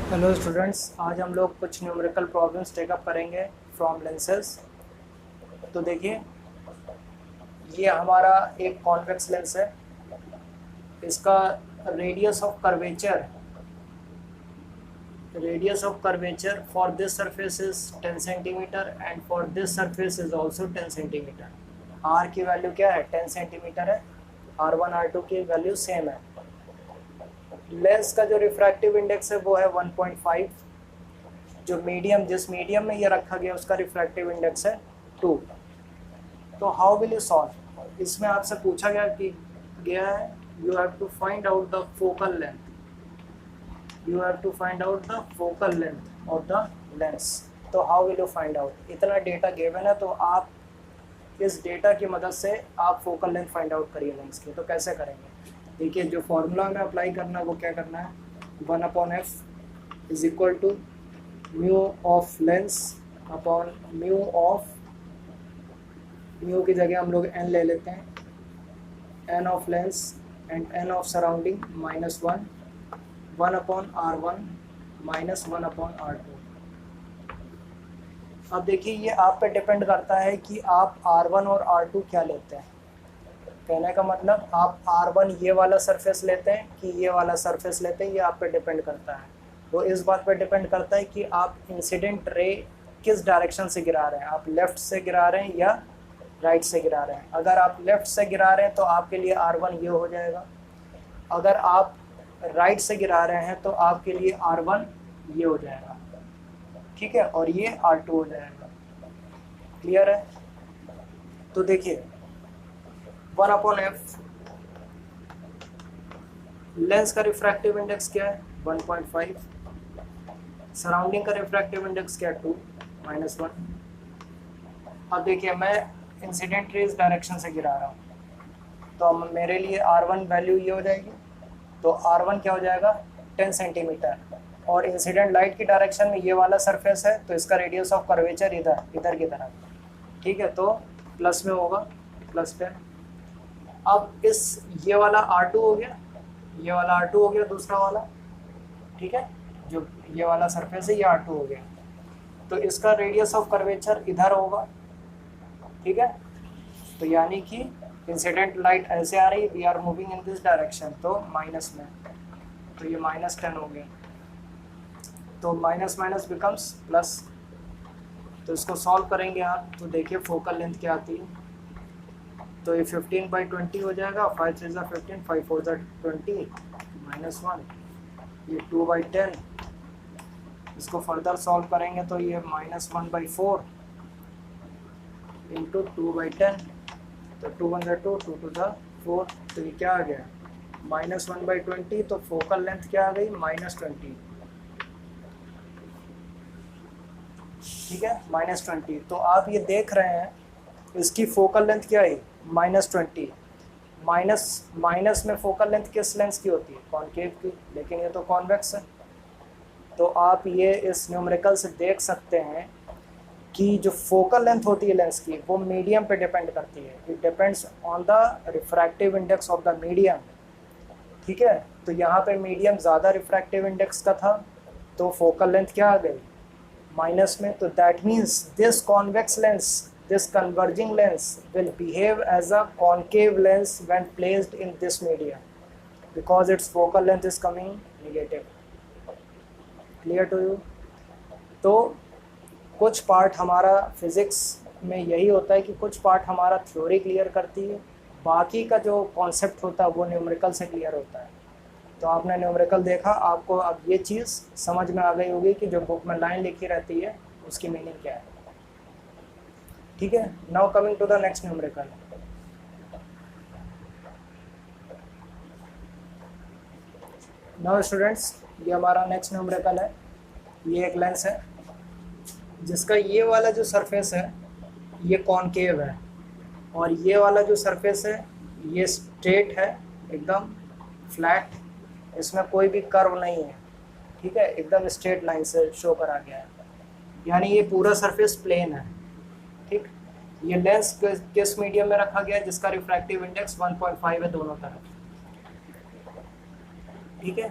Hello students, आज हम लोग कुछ न्यूमेरिकल प्रॉब्लम्स टेकअप करेंगे फ्रॉम लेंसेज। तो देखिए, ये हमारा एक कॉन्वेक्स लेंस है। इसका radius of curvature for this surface is 10 centimetre and for this surface is also 10 centimetre. R की वैल्यू क्या है? 10 सेंटीमीटर है। R1 R2 की वैल्यू सेम है। लेंस का जो रिफ्रैक्टिव इंडेक्स है वो है 1.5। जिस मीडियम में ये रखा गया उसका रिफ्रैक्टिव इंडेक्स है 2। तो हाउ विल यू सॉल्व? इसमें आपसे पूछा गया है you have to find out the focal length of the lens. तो how will you find out? इतना डेटा गिवन है तो आप इस डेटा की मदद से आप फोकल लेंथ फाइंड आउट करिए लेंस की। तो कैसे करेंगे? देखिए, जो फॉर्मूला हमें अप्लाई करना है वो क्या करना है, 1/f is equal to mu of lens upon mu की जगह हम लोग n ले लेते हैं, n of lens and n of surrounding -1, 1/r1 -1/r2। अब देखिए, ये आप पे डिपेंड करता है कि आप R1 और R2 क्या लेते हैं। कहने का मतलब, आप R1 ये वाला सरफेस लेते हैं कि ये वाला सरफेस लेते हैं, ये आप पे डिपेंड करता है। वो इस बात पे डिपेंड करता है कि आप इंसिडेंट रे किस डायरेक्शन से गिरा रहे हैं। आप लेफ़्ट से गिरा रहे हैं या राइट से गिरा रहे हैं। अगर आप लेफ़्ट से गिरा रहे हैं तो आपके लिए R1 ये हो जाएगा। अगर आप राइट से गिरा रहे हैं तो आपके लिए R1 ये हो जाएगा, ठीक है, और ये R2 हो जाएगा। क्लियर है? तो देखिए, 1/f, लेंस का रिफ्रैक्टिव इंडेक्स क्या है? 1.5। सराउंडिंग का रिफ्रैक्टिव इंडेक्स क्या है? 2 -1। अब देखिए, मैं इंसिडेंट रेज डायरेक्शन से गिरा रहा हूँ तो अब मेरे लिए R1 वैल्यू ये हो जाएगी। तो R1 क्या हो जाएगा? 10 सेंटीमीटर। और इंसिडेंट लाइट की डायरेक्शन में ये वाला सरफेस है तो इसका रेडियस ऑफ कर्वेचर इधर की तरफ, ठीक है, तो प्लस में होगा, +10। अब ये वाला R2 हो गया, ये वाला R2 हो गया, दूसरा वाला, ठीक है, जो ये वाला सरफेस है ये R2 हो गया। तो इसका रेडियस ऑफ कर्वेचर इधर होगा, ठीक है। तो यानी कि इंसिडेंट लाइट ऐसे आ रही, we are moving in this direction, तो माइनस में, तो ये -10 हो गया। तो माइनस माइनस बिकम्स प्लस। तो इसको सॉल्व करेंगे आप तो देखिए फोकल लेंथ क्या आती है। तो ये 15/20 हो जाएगा, 5 3 15, 5 4 20 -1, ये 2/10। इसको फर्दर सॉल्व करेंगे तो ये -1/4 इंटू 2/10, तो 2 1 2 2 2 4। तो ये क्या आ गया? -1/20। तो फोकल लेंथ क्या आ गई? -20, ठीक है, -20। तो आप ये देख रहे हैं इसकी फोकल लेंथ क्या है? -20। माइनस में फोकल लेंथ किस लेंस की होती है? कॉनकेव की, लेकिन ये तो कॉन्वेक्स है। तो आप ये इस न्यूमेरिकल से देख सकते हैं कि जो फोकल लेंथ होती है लेंस की वो मीडियम पे डिपेंड करती है। It depends on the refractive index of the medium, ठीक है। तो यहाँ पे मीडियम ज़्यादा रिफ्रैक्टिव इंडेक्स का था तो फोकल लेंथ क्या आ गई? माइनस में। तो that means this convex lens, this converging lens will behave as a concave lens when placed in this medium because its focal length is coming negative. Clear to you? तो कुछ part हमारा physics में यही होता है कि कुछ part हमारा थ्योरी क्लियर करती है, बाकी का जो कॉन्सेप्ट होता है वो न्यूमेरिकल से क्लियर होता है। तो आपने न्यूमेरिकल देखा, आपको अब ये चीज़ समझ में आ गई होगी कि जो बुक में लाइन लिखी रहती है उसकी मीनिंग क्या है, ठीक है। Now coming to the next numerical. Now students, ये हमारा नेक्स्ट न्यूमेरिकल है। ये एक लेंस है जिसका ये वाला जो सरफेस है ये कॉनकेव है और ये वाला जो सरफेस है ये स्ट्रेट है, एकदम फ्लैट, इसमें कोई भी कर्व नहीं है, ठीक है, एकदम स्ट्रेट लाइन से शो करा गया है, यानी ये पूरा सरफेस प्लेन है, ठीक। ये लेंस किस मीडियम में रखा गया है? जिसका रिफ्रैक्टिव इंडेक्स 1.5 है दोनों तरफ, ठीक है।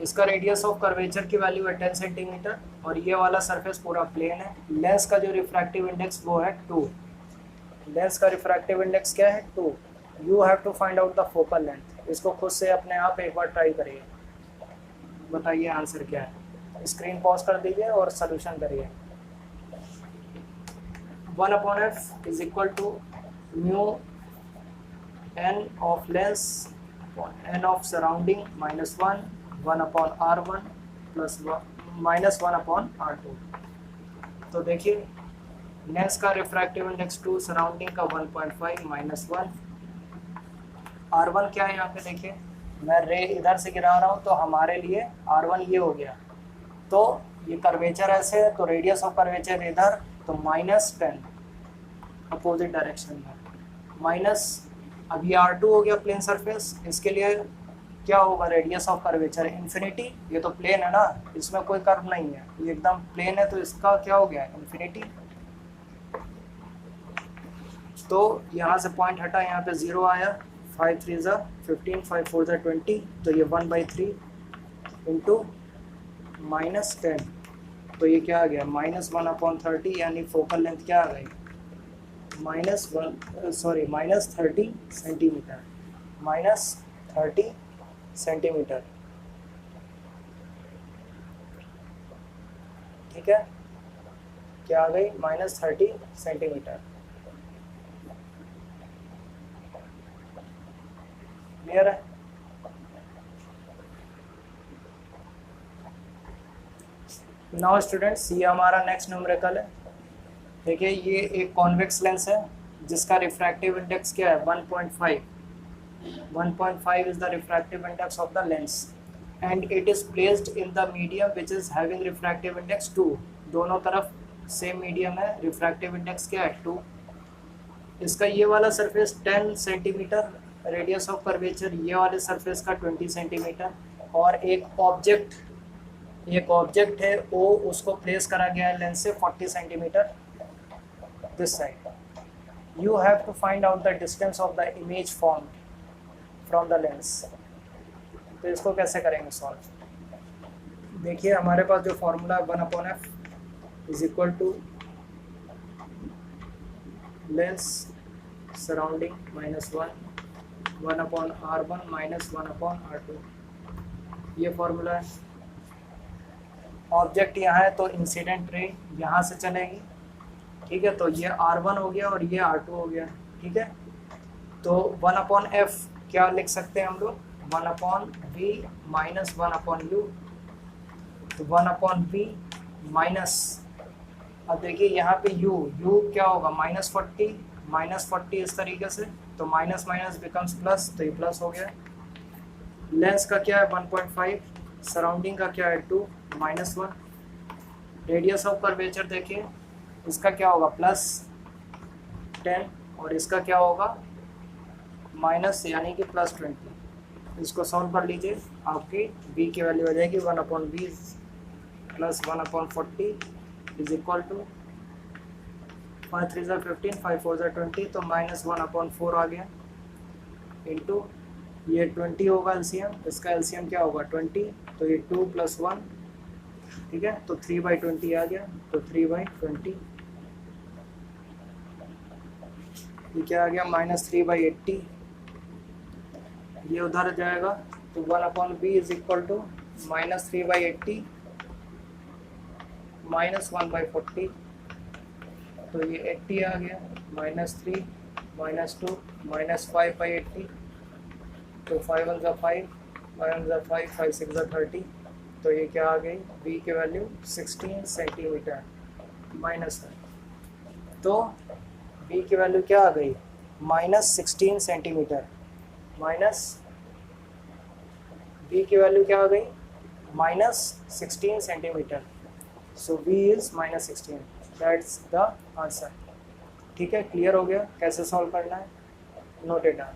इसका रेडियस ऑफ कर्वेचर की वैल्यू है 10 सेंटीमीटर और ये वाला सरफेस पूरा प्लेन है। लेंस का जो रिफ्रैक्टिव इंडेक्स वो है 2। लेंस का रिफ्रैक्टिव इंडेक्स क्या है 2। You have to find out the focal length. इसको खुद से अपने आप एक बार ट्राई करिए, बताइए आंसर क्या है। स्क्रीन पॉज कर दीजिए और सोल्यूशन करिए। 1/f is equal to mu n of lens n of surrounding minus 1/r1 plus -1/r2। तो देखिए लेंस का रिफ्रैक्टिव इंडेक्स 2, सराउंडिंग का 1.5 माइनस 1, R1 क्या है यहाँ पे देखिए, मैं रे इधर से गिरा रहा हूँ तो हमारे लिए R1 ये हो गया। तो ये कर्वेचर ऐसे है तो रेडियस ऑफ कर्वेचर इधर, तो -10 अपोजिट डायरेक्शन में माइनस। अब ये R2 हो गया प्लेन सरफेस, इसके लिए क्या होगा रेडियस ऑफ कर्वेचर इन्फिनिटी। ये तो प्लेन है ना, इसमें कोई कर्व नहीं है, ये एकदम प्लेन है तो इसका क्या हो गया इन्फिनिटी। तो यहाँ से पॉइंट हटा, यहाँ पे 0 आया, 5 3 ज़ा 15, 5 4 ज़ा 20, तो ये 1/3 इंटू -10, तो ये क्या आ गया -1/30, यानी फोकल लेंथ क्या आ गई -30 सेंटीमीटर, -30 सेंटीमीटर। ठीक है, क्या आ गई -30 सेंटीमीटर। क्लियर है। नाउ स्टूडेंट्स, ये हमारा नेक्स्ट न्यूमेरिकल है। देखिए ये एक कॉन्वेक्स लेंस है जिसका रिफ्रैक्टिव इंडेक्स क्या है 1.5। 1.5 is the refractive index of the lens and it is placed in the medium which is having refractive index 2। दोनों तरफ सेम मीडियम है, रिफ्रैक्टिव इंडेक्स क्या है 2। इसका ये वाला surface 10 centimetre, radius of curvature ये वाले सरफेस का 20 सेंटीमीटर, और एक ऑब्जेक्ट है वो, उसको प्लेस करा गया है लेंस से 40 centimetre this side. You have to find out the distance of the image formed from the lens. तो इसको कैसे करेंगे सॉल्व। देखिए हमारे पास जो formula 1/f is equal to lens surrounding -1 1/r1 -1/r2, ये फॉर्मूला है। ऑब्जेक्ट यहाँ है तो इंसिडेंट रे यहाँ से चलेगी, ठीक है, तो ये R1 हो गया और ये R2 हो गया। ठीक है, तो 1/f क्या लिख सकते हैं हम लोग 1/v माइनस 1/u, तो 1/v माइनस, अब देखिए यहाँ पे u क्या होगा -40 इस तरीके से, तो माइनस माइनस बिकम्स प्लस, तो ये प्लस हो गया। लेंस का क्या है 1.5, सराउंडिंग का क्या है 2 -1, रेडियस ऑफ कर्वेचर देखिए इसका क्या होगा +10 और इसका क्या होगा माइनस यानी कि +20। इसको सॉल्व कर लीजिए, आपकी b की वैल्यू आ जाएगी 1/v plus 1/40 is equal to 5 3 ज़ा 15, 5 4 ज़ा 20, तो -1/4 आ गया इंटू ये 20 होगा एलसीएम, इसका एलसीएम क्या होगा 20, तो ये 2 + 1, ठीक है, तो 3/20 आ गया, तो 3/20 ये क्या आ गया -3/80, ये उधर जाएगा, तो 1/v इज इक्वल टू -3/80 -1/40, तो ये 80 आ गया, -3 -2 -5/80, तो 5 1 ज़ा 5 5 1 ज़ा 5 5 6 ज़ा 30, तो ये क्या आ गई v की वैल्यू 16 सेंटीमीटर माइनस है, तो v की वैल्यू क्या आ गई -16 सेंटीमीटर, माइनस v की वैल्यू क्या आ गई -16 centimetre, so v is -16, that's the answer. ठीक है, क्लियर हो गया कैसे सॉल्व करना है, नोट इट डाउन।